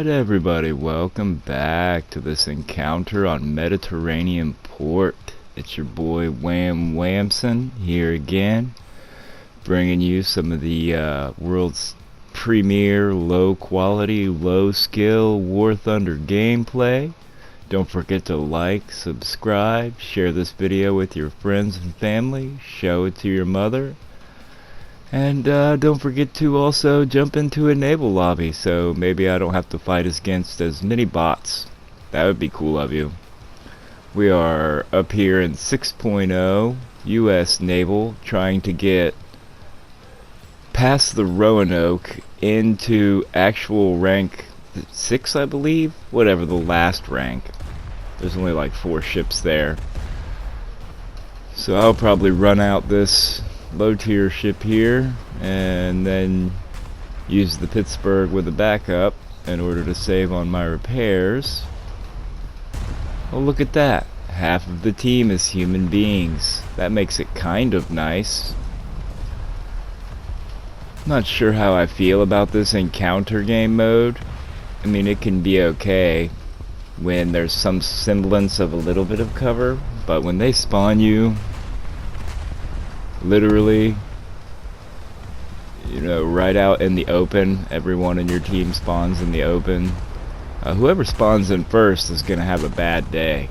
Alright everybody, welcome back to this encounter on Mediterranean port. It's your boy Wham Whamson here again, bringing you some of the world's premier low quality, low skill Warthunder gameplay. Don't forget to like, subscribe, share this video with your friends and family, show it to your mother. And don't forget to also jump into a Naval lobby, so maybe I don't have to fight against as many bots. That would be cool of you. We are up here in 6.0 US Naval, trying to get past the Roanoke into actual rank 6, I believe? Whatever the last rank. There's only like 4 ships there. So I'll probably run out this low tier ship here and then use the Pittsburgh with a backup in order to save on my repairs. Oh, look at that. Half of the team is human beings. That makes it kind of nice. Not sure how I feel about this encounter game mode. I mean, it can be okay when there's some semblance of a little bit of cover, but when they spawn you literally, you know, right out in the open, everyone in your team spawns in the open. Whoever spawns in first is gonna have a bad day.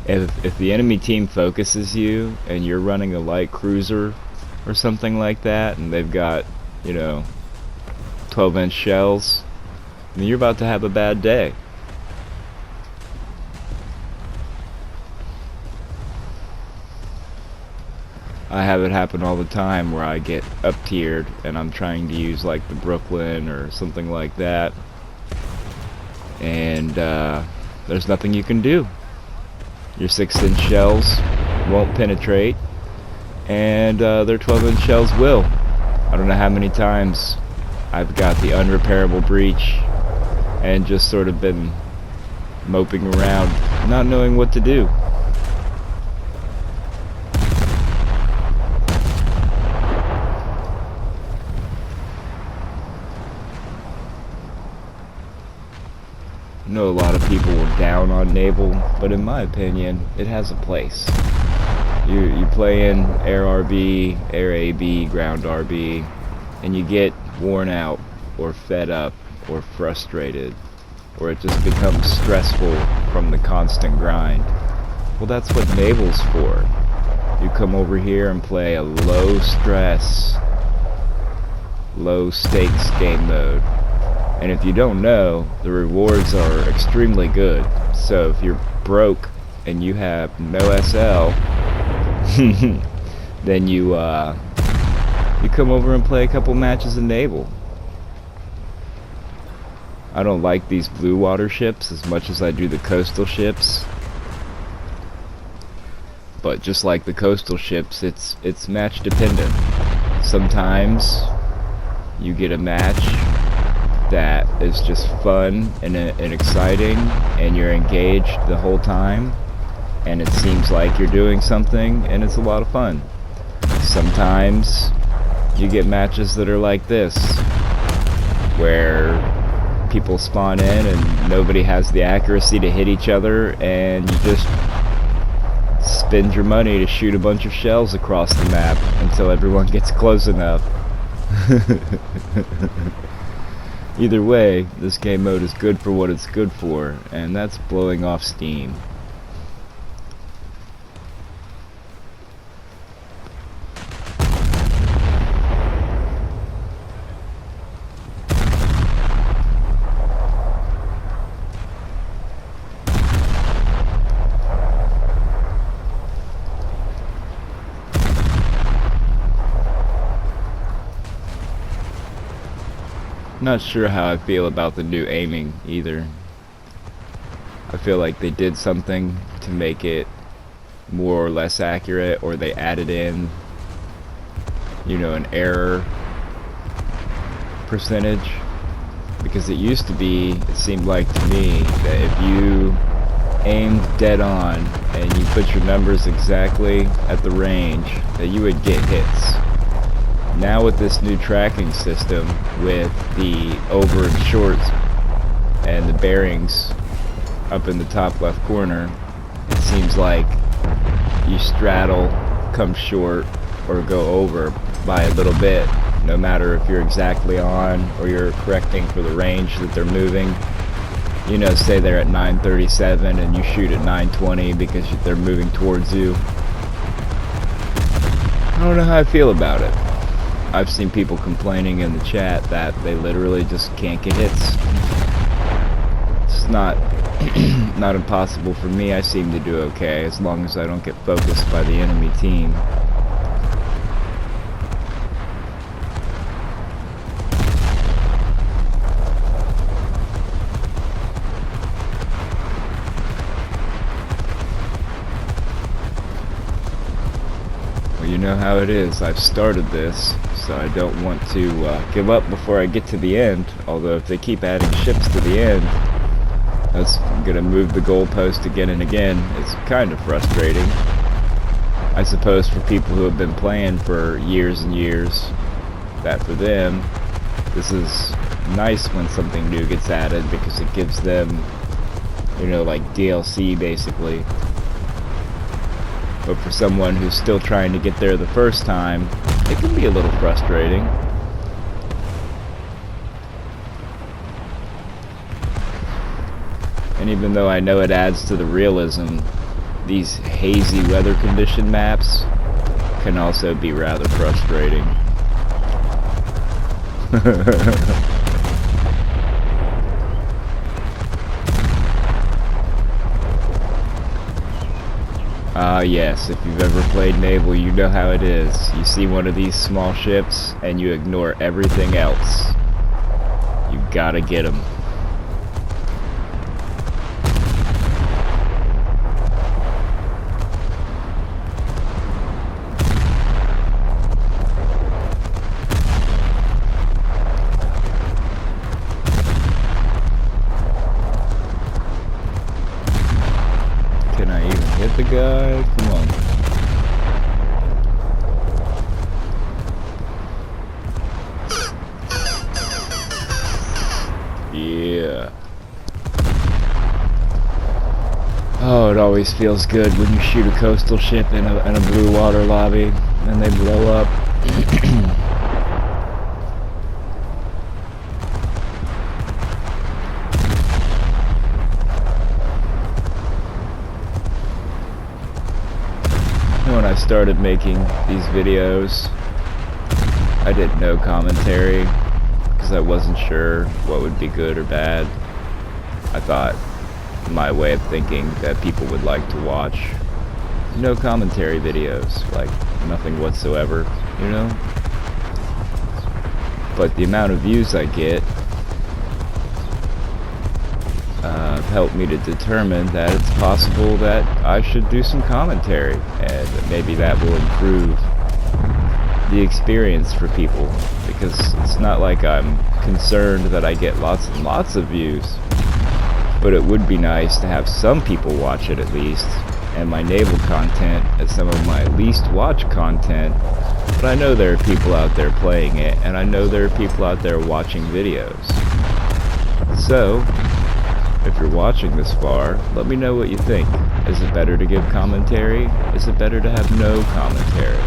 If the enemy team focuses you and you're running a light cruiser or something like that, and they've got, you know, 12-inch shells, then you're about to have a bad day. I have it happen all the time where I get up tiered and I'm trying to use like the Brooklyn or something like that, and there's nothing you can do. Your 6-inch shells won't penetrate, and their 12-inch shells will. I don't know how many times I've got the unrepairable breach and just sort of been moping around not knowing what to do. I know a lot of people were down on Naval, but in my opinion, it has a place. You play in Air RB, Air AB, Ground RB, and you get worn out, or fed up, or frustrated, or it just becomes stressful from the constant grind. Well, that's what Naval's for. You come over here and play a low stress, low stakes game mode. And if you don't know, the rewards are extremely good. So if you're broke and you have no SL, then you come over and play a couple matches in Naval. I don't like these blue water ships as much as I do the coastal ships. But just like the coastal ships, it's match dependent. Sometimes you get a match that is just fun and exciting, and you're engaged the whole time, and it seems like you're doing something, and it's a lot of fun. Sometimes you get matches that are like this, where people spawn in and nobody has the accuracy to hit each other, and you just spend your money to shoot a bunch of shells across the map until everyone gets close enough. Either way, this game mode is good for what it's good for, and that's blowing off steam. Not sure how I feel about the new aiming either. I feel like they did something to make it more or less accurate, or they added in, you know, an error percentage. Because it used to be, it seemed like to me, that if you aimed dead on and you put your numbers exactly at the range, that you would get hits. Now with this new tracking system, with the over and short bearings up in the top left corner, it seems like you straddle, come short, or go over by a little bit, no matter if you're exactly on or you're correcting for the range that they're moving. You know, say they're at 937 and you shoot at 920 because they're moving towards you. I don't know how I feel about it. I've seen people complaining in the chat that they literally just can't get hits. It's not not impossible for me. I seem to do okay as long as I don't get focused by the enemy team. Well, you know how it is. I've started this, so I don't want to give up before I get to the end. Although if they keep adding ships to the end, that's going to move the goalpost again and again. It's kind of frustrating. I suppose for people who have been playing for years and years, that for them, this is nice when something new gets added because it gives them, you know, like DLC basically. But for someone who's still trying to get there the first time, it can be a little frustrating. And even though I know it adds to the realism, these hazy weather condition maps can also be rather frustrating. Yes, if you've ever played Naval, you know how it is. You see one of these small ships, and you ignore everything else. You gotta get them. Can I even hit the guy? Come on. Yeah. Oh, it always feels good when you shoot a coastal ship in a blue water lobby and they blow up. When I started making these videos, I didn't know commentary because I wasn't sure what would be good or bad. I thought my way of thinking that people would like to watch no commentary videos, like nothing whatsoever, you know? But the amount of views I get helped me to determine that it's possible that I should do some commentary, and maybe that will improve the experience for people, because it's not like I'm concerned that I get lots and lots of views, but it would be nice to have some people watch it at least, and my Naval content is some of my least watched content, but I know there are people out there playing it, and I know there are people out there watching videos. So, if you're watching this far, let me know what you think. Is it better to give commentary? Is it better to have no commentary?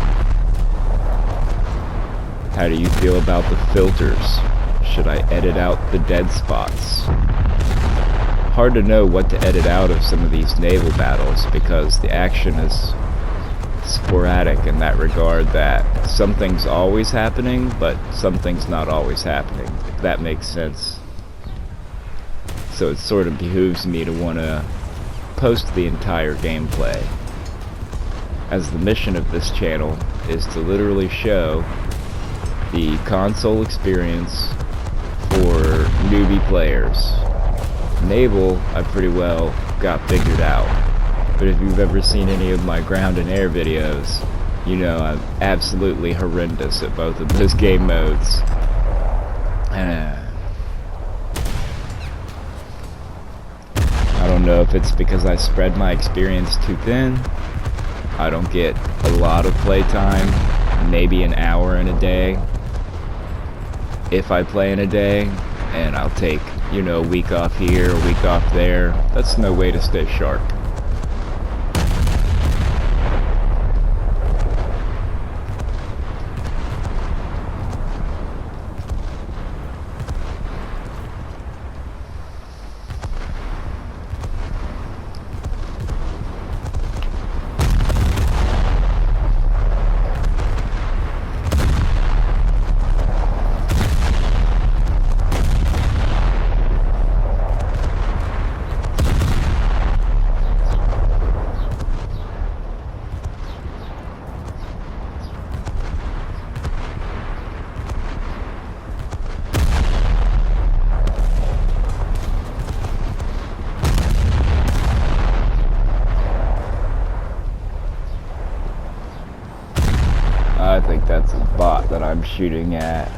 How do you feel about the filters? Should I edit out the dead spots? Hard to know what to edit out of some of these naval battles because the action is sporadic in that regard, that something's always happening, but something's not always happening, if that makes sense. So it sort of behooves me to want to post the entire gameplay, as the mission of this channel is to literally show the console experience for newbie players. Naval, I pretty well got figured out, but if you've ever seen any of my ground and air videos, you know I'm absolutely horrendous at both of those game modes. I don't know if it's because I spread my experience too thin. I don't get a lot of playtime, maybe an hour in a day. If I play in a day, and I'll take you know, a week off here, a week off there. That's no way to stay sharp. I think that's a bot that I'm shooting at.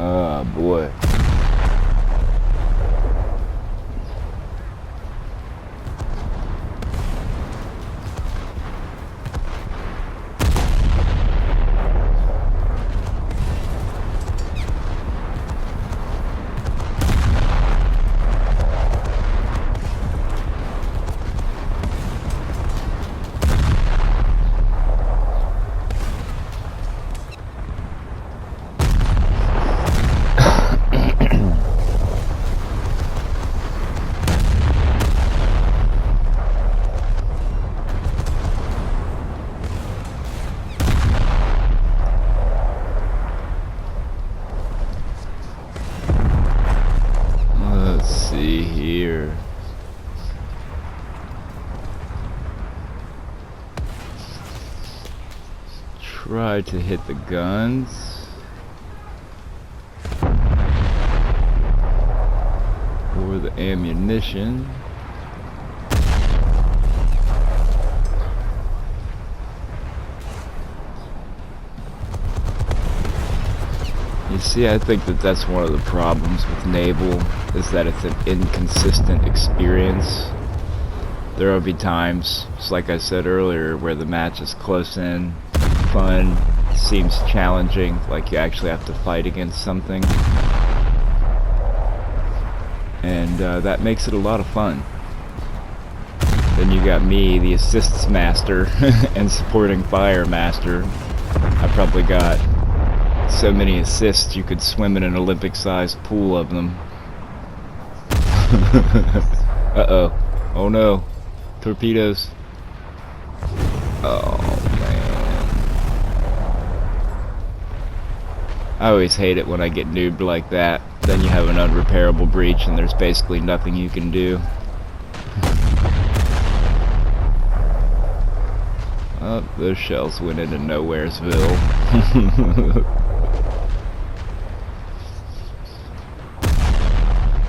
Oh boy. Here. Try to hit the guns. Or the ammunition. You see, I think that that's one of the problems with Naval, is that it's an inconsistent experience. There will be times, just like I said earlier, where the match is close in, fun, seems challenging, like you actually have to fight against something. And that makes it a lot of fun. Then you got me, the assists master, and supporting fire master. I probably got so many assists you could swim in an Olympic-sized pool of them. Uh-oh. Oh no. Torpedoes. Oh man. I always hate it when I get noobed like that. Then you have an unrepairable breach and there's basically nothing you can do. Oh, those shells went into Nowheresville.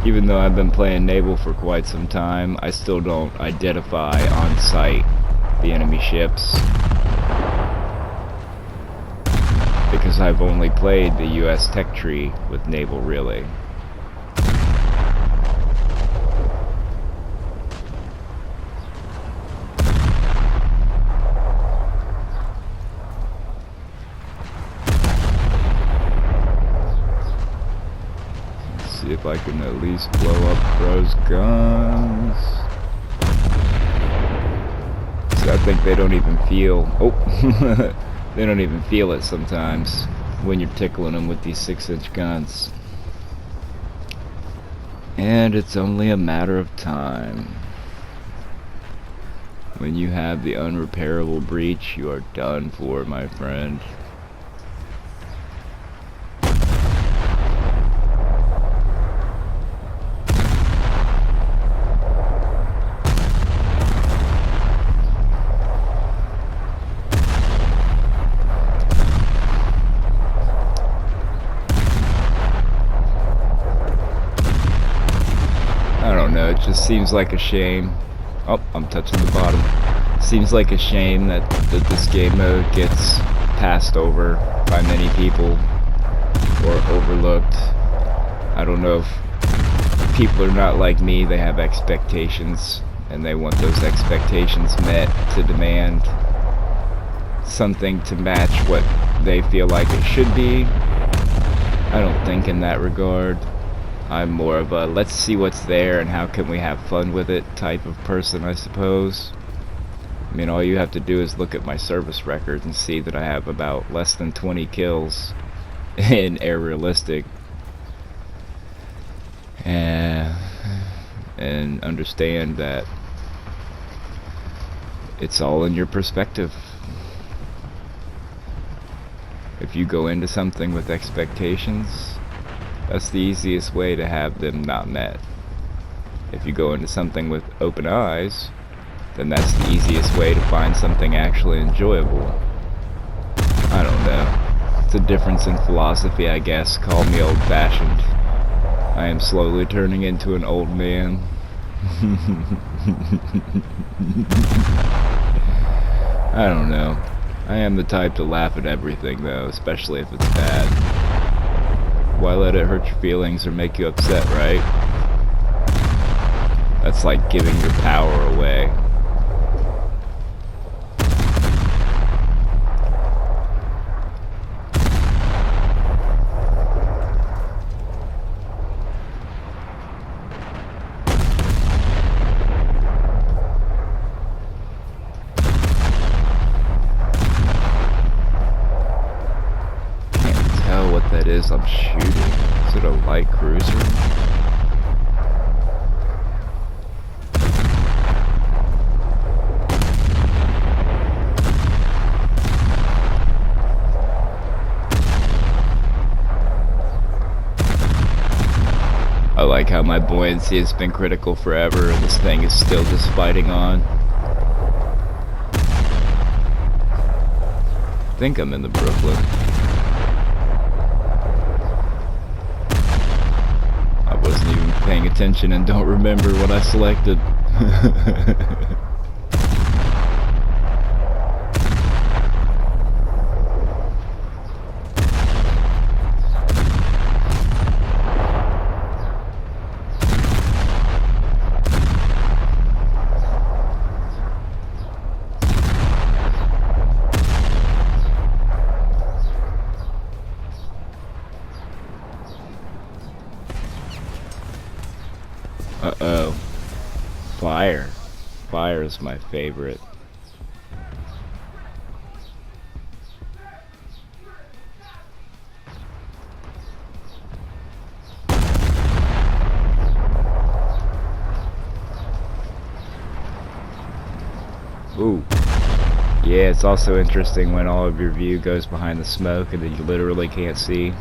Even though I've been playing Naval for quite some time, I still don't identify on sight the enemy ships. Because I've only played the US tech tree with Naval, really. See if I can at least blow up those guns. So I think they don't even feel... Oh! They don't even feel it sometimes when you're tickling them with these 6-inch guns. And it's only a matter of time. When you have the unrepairable breach, you are done for, my friend. Seems like a shame. Oh, I'm touching the bottom. Seems like a shame that this game mode gets passed over by many people or overlooked. I don't know if people are not like me, they have expectations and they want those expectations met to demand something to match what they feel like it should be. I don't think in that regard. I'm more of a let's see what's there and how can we have fun with it type of person, I suppose. I mean, all you have to do is look at my service record and see that I have about less than 20 kills in Air Realistic. And understand that it's all in your perspective. If you go into something with expectations, that's the easiest way to have them not met. If you go into something with open eyes, then that's the easiest way to find something actually enjoyable. I don't know. It's a difference in philosophy, I guess. Call me old-fashioned. I am slowly turning into an old man. I don't know. I am the type to laugh at everything, though, especially if it's bad. Why let it hurt your feelings or make you upset, right? That's like giving your power away. That is I'm shooting. Is it a light cruiser? I like how my buoyancy has been critical forever and this thing is still just fighting on. I think I'm in the Brooklyn. Wasn't even paying attention and don't remember what I selected. Uh-oh. Fire. Fire is my favorite. Ooh. Yeah, it's also interesting when all of your view goes behind the smoke and then you literally can't see.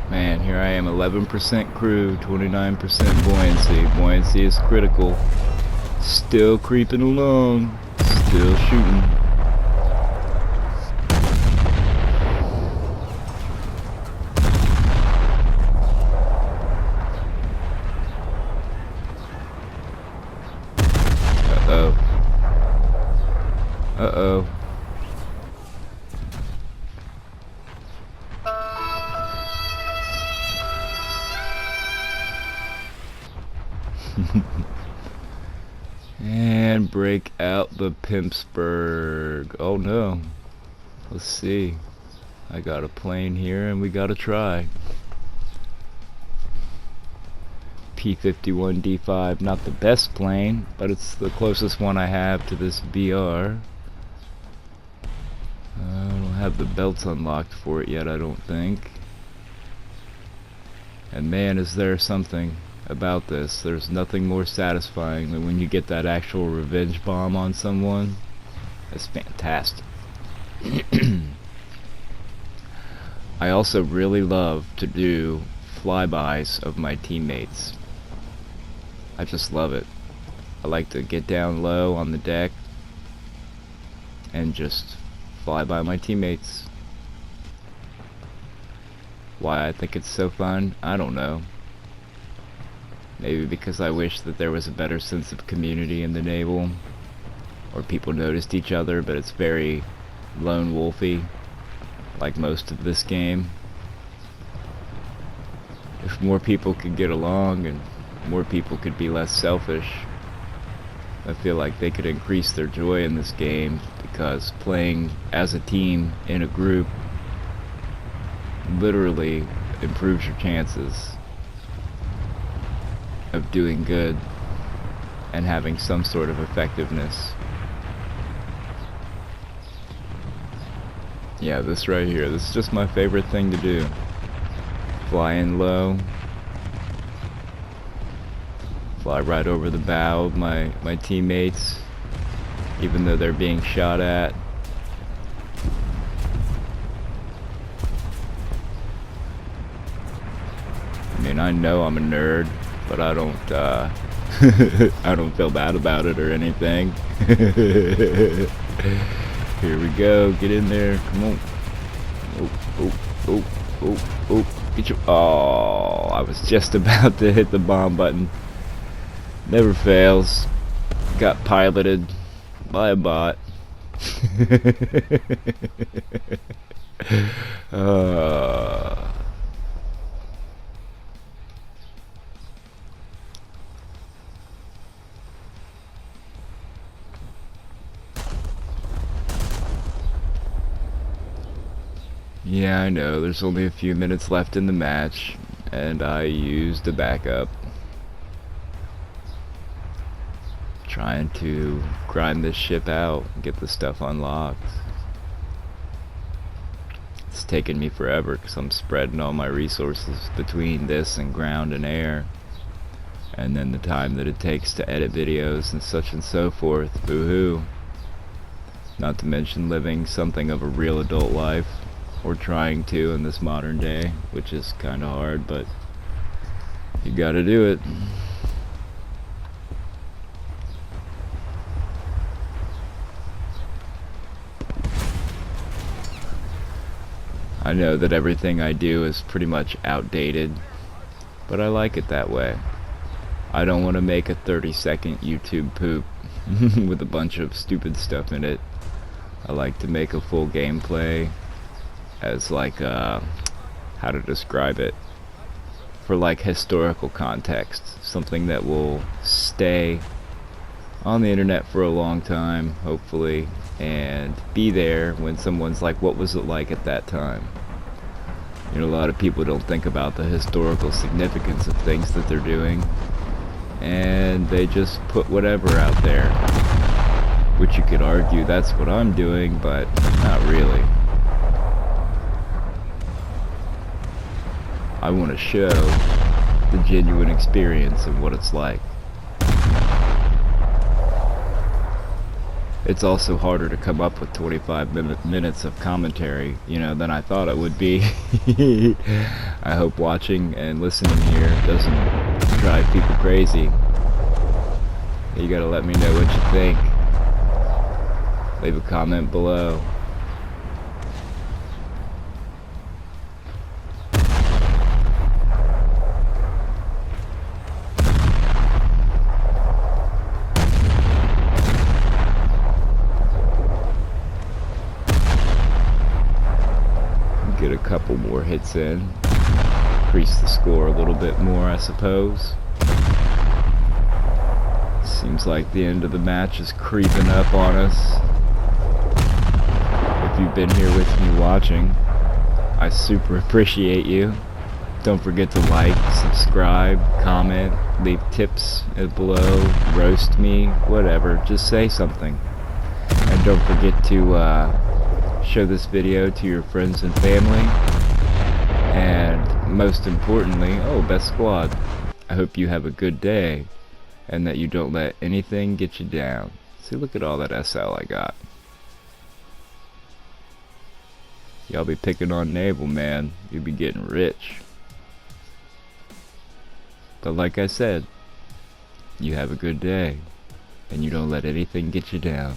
Man, here I am, 11% crew, 29% buoyancy. Buoyancy is critical. Still creeping along. Still shooting. Uh-oh. Uh-oh. And break out the Pittsburgh. Oh no. Let's see. I got a plane here and we got to try. P-51D5, not the best plane, but it's the closest one I have to this VR. I don't have the belts unlocked for it yet, I don't think. And man, is there something about this. There's nothing more satisfying than when you get that actual revenge bomb on someone. That's fantastic. I also really love to do flybys of my teammates. I just love it. I like to get down low on the deck and just fly by my teammates. Why I think it's so fun, I don't know. Maybe because I wish that there was a better sense of community in the Naval, or people noticed each other, but it's very lone wolfy, like most of this game. If more people could get along and more people could be less selfish, I feel like they could increase their joy in this game, because playing as a team in a group literally improves your chances of doing good and having some sort of effectiveness. Yeah, this right here, this is just my favorite thing to do. Fly in low, fly right over the bow of my teammates, even though they're being shot at. I mean, I know I'm a nerd, but I don't I don't feel bad about it or anything. Here we go, get in there, come on. Oh, get your, oh, I was just about to hit the bomb button. Never fails. Got piloted by a bot. Yeah, I know, there's only a few minutes left in the match, and I used a backup. Trying to grind this ship out and get the stuff unlocked. It's taken me forever because I'm spreading all my resources between this and ground and air. And then the time that it takes to edit videos and such and so forth, boo-hoo. Not to mention living something of a real adult life, or trying to in this modern day, which is kinda hard, but you gotta do it. I know that everything I do is pretty much outdated, but I like it that way. I don't want to make a 30-second YouTube poop with a bunch of stupid stuff in it. I like to make a full gameplay as like, how to describe it, for like historical context, something that will stay on the internet for a long time, hopefully, and be there when someone's like, what was it like at that time? You know, a lot of people don't think about the historical significance of things that they're doing, and they just put whatever out there, which you could argue that's what I'm doing, but not really. I want to show the genuine experience of what it's like. It's also harder to come up with 25 minutes of commentary, you know, than I thought it would be. I hope watching and listening here doesn't drive people crazy. You gotta let me know what you think. Leave a comment below. Get a couple more hits in, increase the score a little bit more, I suppose. Seems like the end of the match is creeping up on us. If you've been here with me watching, I super appreciate you. Don't forget to like, subscribe, comment, leave tips below, roast me, whatever, just say something. And don't forget to show this video to your friends and family, and most importantly, oh, best squad, I hope you have a good day and that you don't let anything get you down. See, look at all that SL I got. Y'all be picking on Naval, man. You be getting rich. But like I said, you have a good day, and you don't let anything get you down.